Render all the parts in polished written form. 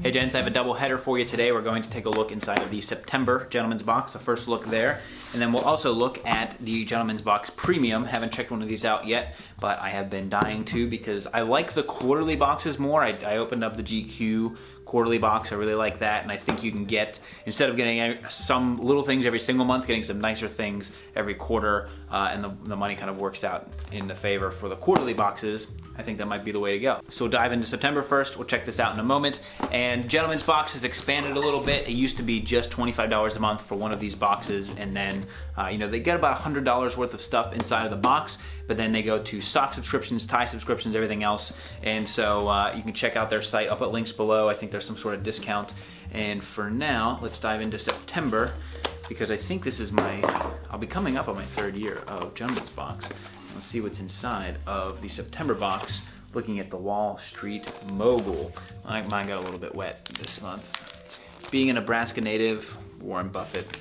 Hey gents, I have a double header for you today. We're going to take a look inside of the September Gentleman's Box, the first look there. And then we'll also look at the Gentleman's Box Premium. Haven't checked one of these out yet, but I have been dying to because I like the quarterly boxes more. I opened up the GQ quarterly box. I really like that, and I think you can get, instead of getting some little things every single month, getting some nicer things every quarter, and the money kind of works out in the favor for the quarterly boxes. I think that might be the way to go. So we'll dive into September first. We'll check this out in a moment. And Gentleman's Box has expanded a little bit. It used to be just $25 a month for one of these boxes, and then they get about $100 worth of stuff inside of the box, but then they go to sock subscriptions, tie subscriptions, everything else. And so you can check out their site. I'll put links below. I think there's some sort of discount. And for now, let's dive into September, because I think this is I'll be coming up on my third year of Gentleman's Box. Let's see what's inside of the September box, looking at the Wall Street Mogul. Mine got a little bit wet this month. Being a Nebraska native, Warren Buffett.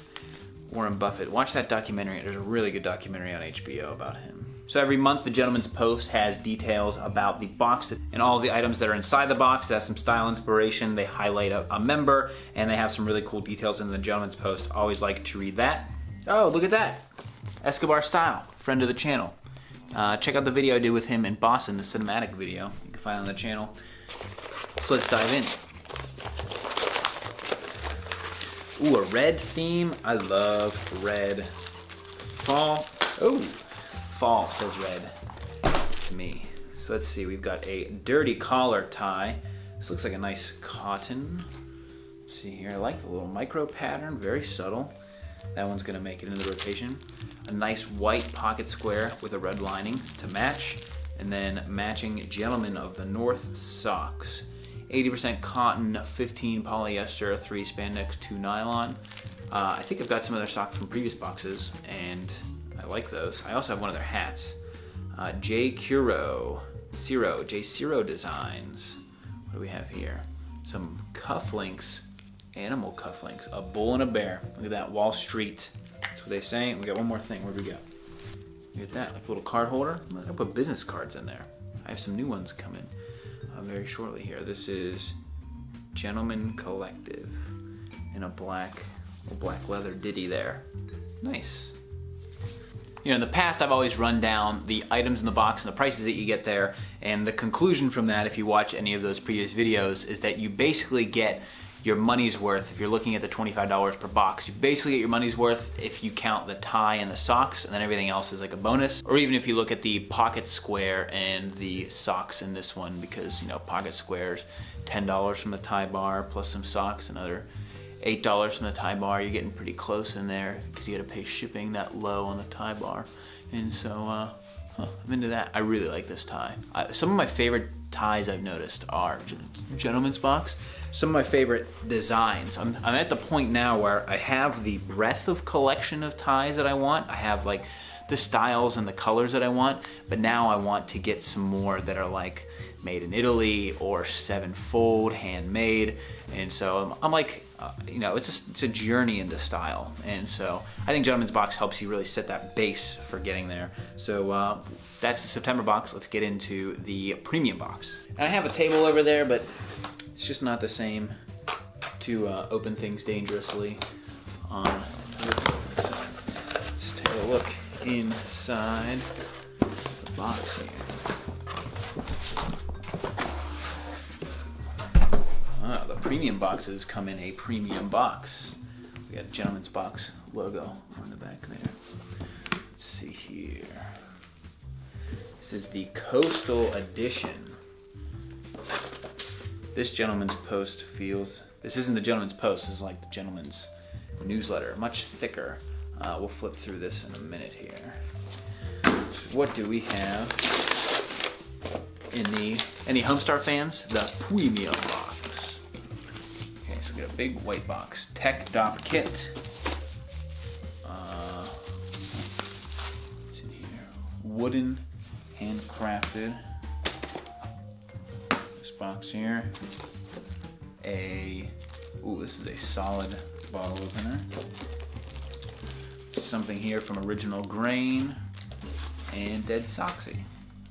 Watch that documentary. There's a really good documentary on HBO about him. So every month, the Gentleman's Post has details about the box and all of the items that are inside the box. It has some style inspiration. They highlight a member, and they have some really cool details in the Gentleman's Post. Always like to read that. Oh, look at that. Escobar Style, friend of the channel. Check out the video I did with him in Boston, the cinematic video. You can find it on the channel. So let's dive in. Ooh, a red theme. I love red. Fall. Oh, fall says red to me. So let's see, we've got a dirty collar tie. This looks like a nice cotton. Let's see here, I like the little micro pattern, very subtle. That one's gonna make it into the rotation. A nice white pocket square with a red lining to match, and then matching Gentleman of the North socks. 80% cotton, 15 polyester, 3 spandex, 2 nylon. I think I've got some of their socks from previous boxes, and I like those. I also have one of their hats. J. Ciro Designs. What do we have here? Some cufflinks, animal cufflinks. A bull and a bear. Look at that, Wall Street. That's what they say. We got one more thing. Where'd we go? Look at that, like a little card holder. I'll put business cards in there. I have some new ones coming very shortly here. This is Gentleman Collective in a black leather ditty there. Nice. In the past, I've always run down the items in the box and the prices that you get there, and the conclusion from that, if you watch any of those previous videos, is that you basically get your money's worth. If you're looking at the $25 per box, you basically get your money's worth if you count the tie and the socks, and then everything else is like a bonus. Or even if you look at the pocket square and the socks in this one, because pocket squares, $10 from the tie bar plus some socks, another $8 from the tie bar. You're getting pretty close in there because you got to pay shipping that low on the tie bar. And so I'm into that. I really like this tie. Some of my favorite ties I've noticed are Gentleman's Box. Some of my favorite designs. I'm at the point now where I have the breadth of collection of ties that I want. I have like the styles and the colors that I want, but now I want to get some more that are like made in Italy or 7-fold, handmade. And so I'm like, it's a journey into style. And so I think Gentleman's Box helps you really set that base for getting there. So that's the September box. Let's get into the premium box. And I have a table over there, but it's just not the same to open things dangerously on. Let's take a look inside the box here. The premium boxes come in a premium box. We got Gentleman's Box logo on the back there. Let's see here. This is the Coastal Edition. This Gentleman's Post this isn't the Gentleman's Post, this is like the Gentleman's newsletter, much thicker. We'll flip through this in a minute here. What do we have in any Homestar fans? The premium box. Okay, so we got a big white box. Tech Dop Kit. What's in here? Wooden, handcrafted. This box here. This is a solid bottle opener. Something here from Original Grain and Dead Soxy.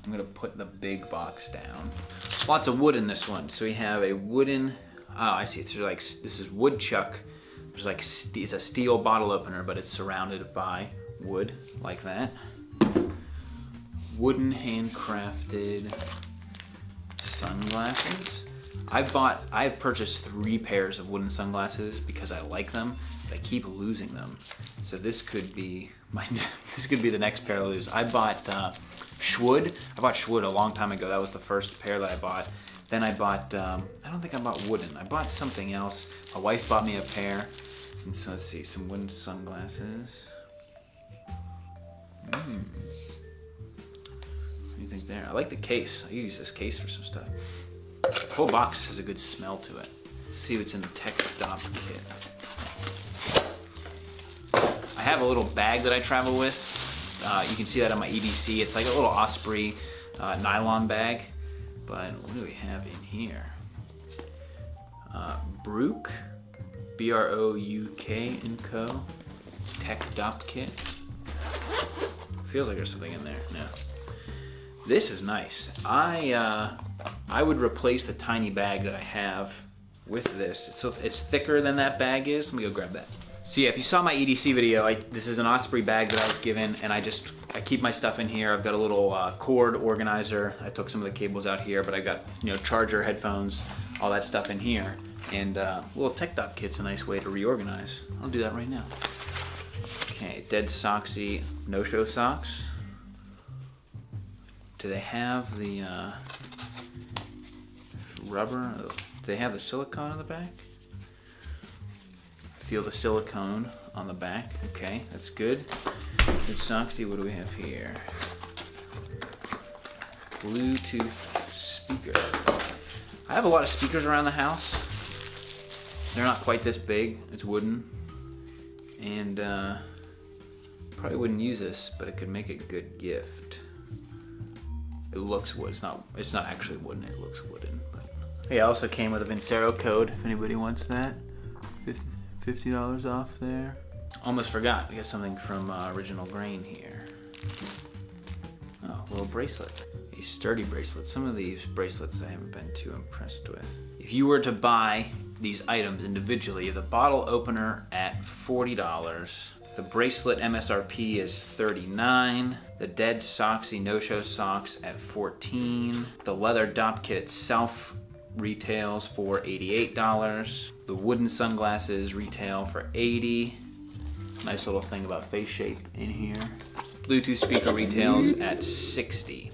I'm gonna put the big box down. Lots of wood in this one. So we have a wooden Oh, I see. It's like, this is woodchuck. There's like, it's a steel bottle opener, but it's surrounded by wood like that. Wooden handcrafted sunglasses. I've purchased 3 pairs of wooden sunglasses because I like them, but I keep losing them. So this could be the next pair I lose. I bought Schwood. I bought Schwood a long time ago. That was the first pair that I bought. Then I bought, I don't think I bought wooden. I bought something else. My wife bought me a pair. And so let's see, some wooden sunglasses. What do you think there? I like the case. I use this case for some stuff. The whole box has a good smell to it. Let's see what's in the Tech Dop kit. I have a little bag that I travel with. You can see that on my EDC. It's like a little Osprey nylon bag. But what do we have in here? Brook, B-R-O-U-K & Co. Tech Dop kit. Feels like there's something in there. No. This is nice. I would replace the tiny bag that I have with this. It's thicker than that bag is. Let me go grab that. So yeah, if you saw my EDC video, this is an Osprey bag that I was given, and I keep my stuff in here. I've got a little cord organizer. I took some of the cables out here, but I got charger, headphones, all that stuff in here. And little Tech Dop kit's a nice way to reorganize. I'll do that right now. Okay, Dead Socksy no-show socks. Do they have the rubber? Do they have the silicone on the back? I feel the silicone on the back. Okay, that's good. Dead Socksy, what do we have here? Bluetooth speaker. I have a lot of speakers around the house. They're not quite this big. It's wooden. And probably wouldn't use this, but it could make a good gift. It looks wood. It's not actually wooden. It looks wooden. But it also came with a Vincero code if anybody wants that. $50 off there. Almost forgot. We got something from Original Grain here. Oh, a little bracelet. A sturdy bracelet. Some of these bracelets I haven't been too impressed with. If you were to buy these items individually, the bottle opener at $40. The bracelet MSRP is $39. The Dead Socksy no-show socks at $14. The leather dop kit itself retails for $88. The wooden sunglasses retail for $80. Nice little thing about face shape in here. Bluetooth speaker retails at $60.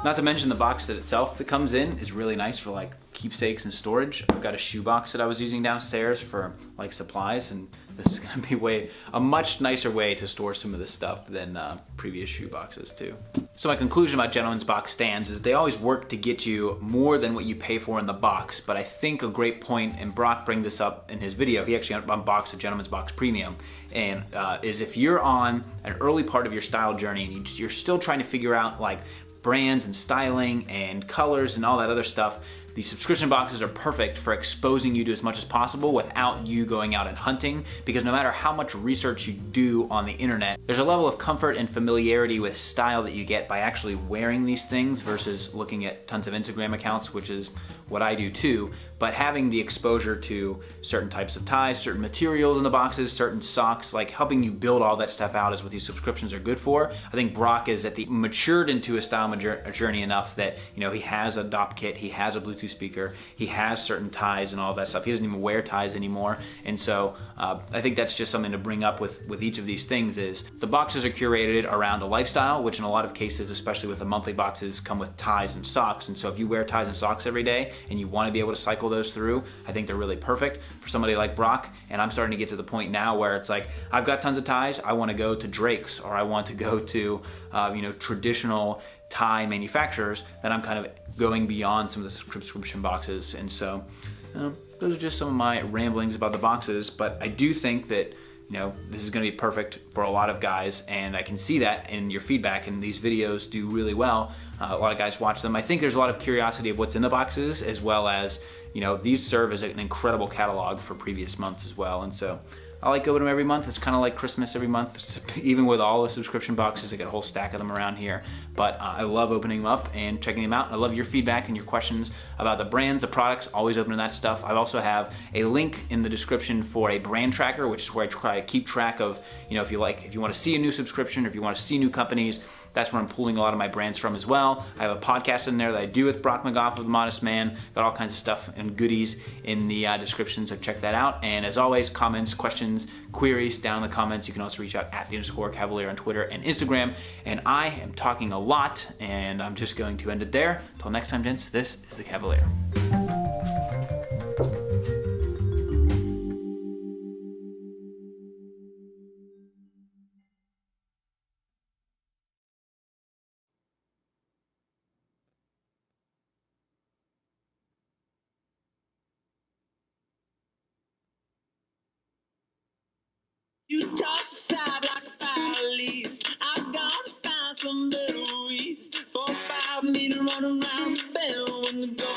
Not to mention the box that itself that comes in is really nice for like keepsakes and storage. I've got a shoe box that I was using downstairs for like supplies, and this is gonna be a much nicer way to store some of this stuff than previous shoe boxes too. So my conclusion about Gentleman's Box stands is that they always work to get you more than what you pay for in the box, but I think a great point, and Brock bring this up in his video, he actually unboxed a Gentleman's Box Premium, and is if you're on an early part of your style journey and you're still trying to figure out like brands and styling and colors and all that other stuff, these subscription boxes are perfect for exposing you to as much as possible without you going out and hunting, because no matter how much research you do on the internet, there's a level of comfort and familiarity with style that you get by actually wearing these things versus looking at tons of Instagram accounts, which is what I do too. But having the exposure to certain types of ties, certain materials in the boxes, certain socks, like helping you build all that stuff out is what these subscriptions are good for. I think Brock is matured into a style journey enough that, he has a dop kit, he has a Bluetooth speaker, he has certain ties and all that stuff. He doesn't even wear ties anymore. And so I think that's just something to bring up with each of these things is the boxes are curated around a lifestyle, which in a lot of cases, especially with the monthly boxes, come with ties and socks. And so if you wear ties and socks every day and you want to be able to cycle those through, I think they're really perfect for somebody like Brock. And I'm starting to get to the point now where it's like, I've got tons of ties, I want to go to Drake's, or I want to go to traditional tie manufacturers, that I'm kind of going beyond some of the subscription boxes. And so those are just some of my ramblings about the boxes, but I do think that this is going to be perfect for a lot of guys, and I can see that in your feedback, and these videos do really well. A lot of guys watch them. I think there's a lot of curiosity of what's in the boxes, as well as these serve as an incredible catalog for previous months as well. And so I like opening them every month. It's kind of like Christmas every month. Even with all the subscription boxes, I got a whole stack of them around here. But I love opening them up and checking them out. I love your feedback and your questions about the brands, the products. Always opening that stuff. I also have a link in the description for a brand tracker, which is where I try to keep track of, if you want to see a new subscription, or if you want to see new companies. That's where I'm pulling a lot of my brands from as well. I have a podcast in there that I do with Brock McGough of The Modest Man. Got all kinds of stuff and goodies in the description, so check that out. And as always, comments, questions, queries down in the comments. You can also reach out at @_Cavalier on Twitter and Instagram. And I am talking a lot, and I'm just going to end it there. Until next time, gents, this is the Cavalier. You toss aside like a pile of leaves. I gotta find some better weeds. 4 or 5 me to run around the bend when the government